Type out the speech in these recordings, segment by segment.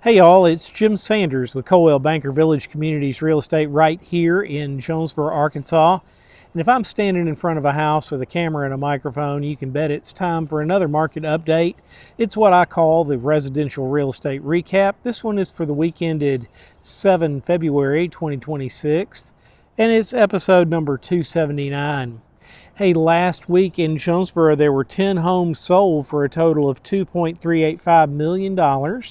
Hey y'all, it's Jim Sanders with Colwell Banker Village Communities Real Estate right here in Jonesboro, Arkansas. And if I'm standing in front of a house with a camera and a microphone, you can bet it's time for another market update. It's what I call the residential real estate recap. This one is for the week ended 7 February 2026, and it's episode number 279. Hey, last week in Jonesboro, there were 10 homes sold for a total of $2.385 million.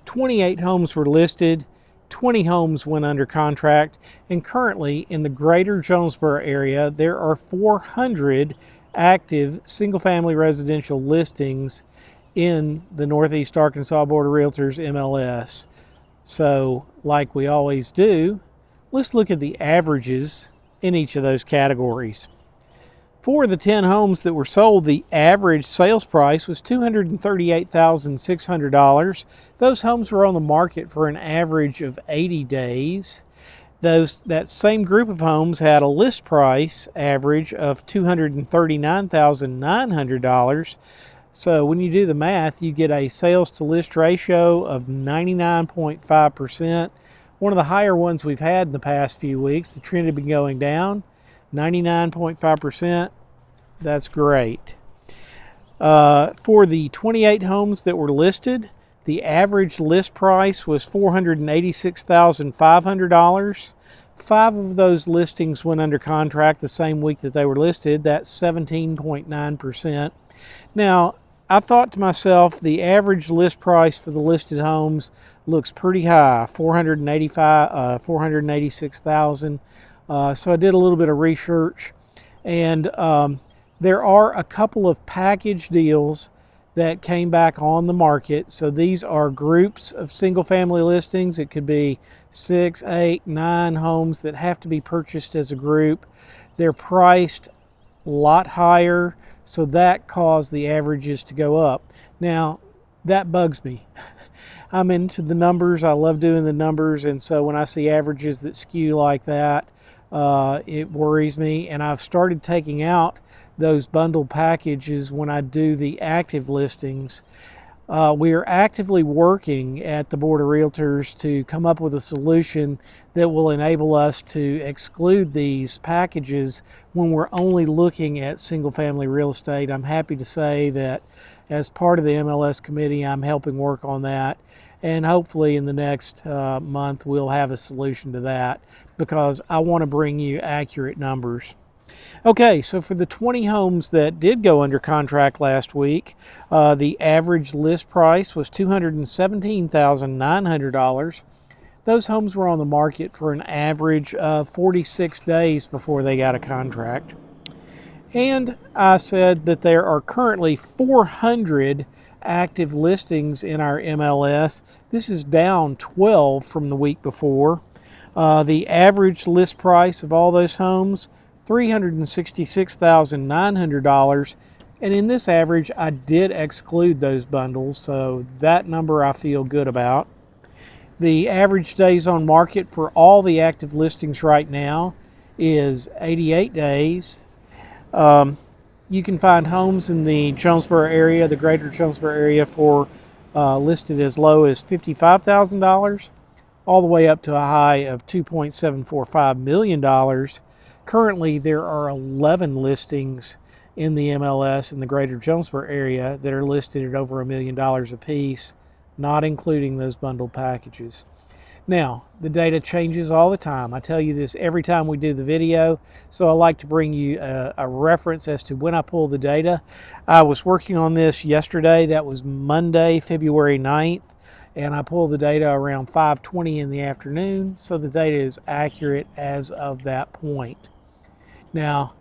28 homes were listed, 20 homes went under contract, and currently in the greater Jonesboro area, there are 400 active single-family residential listings in the Northeast Arkansas Board of Realtors MLS. So, like we always do, let's look at the averages in each of those categories. For the 10 homes that were sold, the average sales price was $238,600. Those homes were on the market for an average of 80 days. That same group of homes had a list price average of $239,900. So when you do the math, you get a sales to list ratio of 99.5%. One of the higher ones we've had in the past few weeks. The trend had been going down. 99.5%, that's great. For the 28 homes that were listed, the average list price was $486,500. 5 of those listings went under contract the same week that they were listed. That's 17.9%. Now, I thought to myself, the average list price for the listed homes looks pretty high, $486,000. So I did a little bit of research, and there are a couple of package deals that came back on the market. So these are groups of single-family listings. It could be 6, 8, 9 homes that have to be purchased as a group. They're priced a lot higher, so that caused the averages to go up. Now, that bugs me. I'm into the numbers. I love doing the numbers, and so when I see averages that skew like that, it worries me, and I've started taking out those bundle packages when I do the active listings. We are actively working at the Board of Realtors to come up with a solution that will enable us to exclude these packages when we're only looking at single-family real estate. I'm happy to say that as part of the MLS committee, I'm helping work on that, and hopefully in the next month we'll have a solution to that, because I want to bring you accurate numbers. Okay, so for the 20 homes that did go under contract last week, the average list price was $217,900. Those homes were on the market for an average of 46 days before they got a contract. And I said that there are currently 400 active listings in our MLS. This is down 12 from the week before. The average list price of all those homes, $366,900. And in this average, I did exclude those bundles, so that number I feel good about. The average days on market for all the active listings right now is 88 days. You can find homes in the Jonesboro area, the greater Jonesboro area, for listed as low as $55,000. all the way up to a high of $2.745 million. Currently, there are 11 listings in the MLS in the greater Jonesboro area that are listed at over $1 million apiece, not including those bundled packages. Now, the data changes all the time. I tell you this every time we do the video, so I like to bring you a reference as to when I pull the data. I was working on this yesterday. That was Monday, February 9th, and I pulled the data around 5:20 in the afternoon, so the data is accurate as of that point. Now,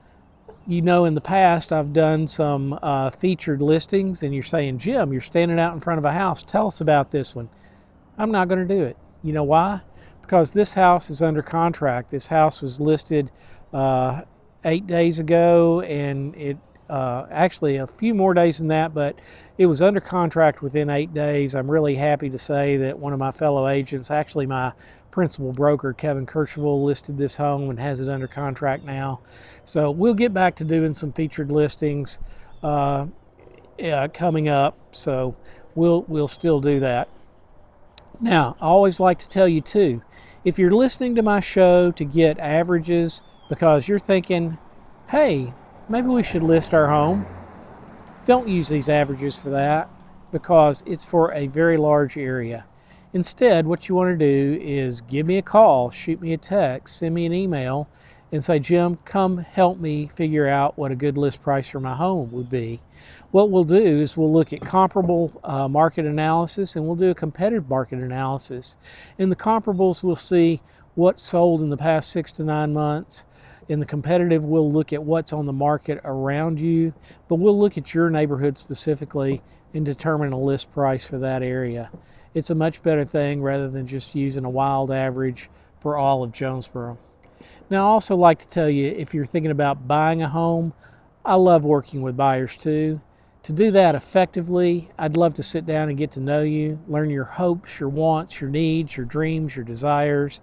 you know, in the past, I've done some featured listings, and you're saying, Jim, you're standing out in front of a house. Tell us about this one. I'm not going to do it. You know why? Because this house is under contract. This house was listed 8 days ago, and it actually a few more days than that, but it was under contract within 8 days. I'm really happy to say that one of my fellow agents, actually my principal broker, Kevin Kirchhoff, listed this home and has it under contract now. So we'll get back to doing some featured listings coming up. So we'll still do that. Now, I always like to tell you too, if you're listening to my show to get averages because you're thinking, hey, maybe we should list our home, don't use these averages for that because it's for a very large area. Instead, what you want to do is give me a call, shoot me a text, send me an email, and say, Jim, come help me figure out what a good list price for my home would be. What we'll do is we'll look at comparable market analysis, and we'll do a competitive market analysis. In the comparables, we'll see what's sold in the past 6 to 9 months. In the competitive, we'll look at what's on the market around you, but we'll look at your neighborhood specifically and determine a list price for that area. It's a much better thing rather than just using a wild average for all of Jonesboro. Now, I also like to tell you, if you're thinking about buying a home, I love working with buyers too. To do that effectively, I'd love to sit down and get to know you, learn your hopes, your wants, your needs, your dreams, your desires,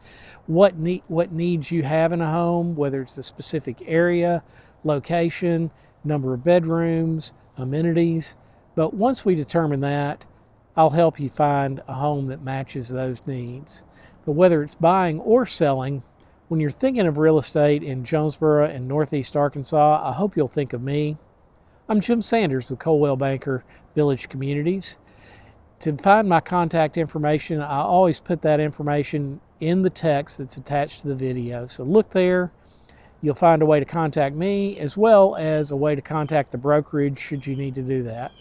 what needs you have in a home, whether it's a specific area, location, number of bedrooms, amenities. But once we determine that, I'll help you find a home that matches those needs. But whether it's buying or selling, when you're thinking of real estate in Jonesboro and Northeast Arkansas, I hope you'll think of me. I'm Jim Sanders with Coldwell Banker Village Communities. To find my contact information, I always put that information in the text that's attached to the video. So look there. You'll find a way to contact me as well as a way to contact the brokerage should you need to do that.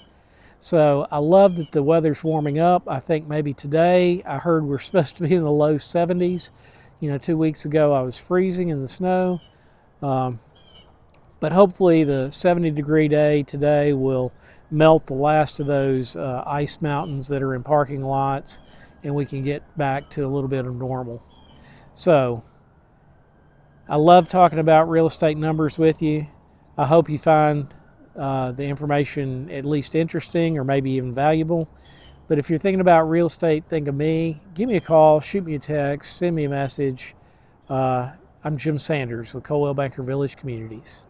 So I love that the weather's warming up. I think maybe today, I heard we're supposed to be in the low 70s. 2 weeks ago I was freezing in the snow. But hopefully the 70-degree day today will melt the last of those ice mountains that are in parking lots, and we can get back to a little bit of normal. So I love talking about real estate numbers with you. I hope you find the information at least interesting or maybe even valuable. But if you're thinking about real estate, think of me. Give me a call, shoot me a text, send me a message. I'm Jim Sanders with Coldwell Banker Village Communities.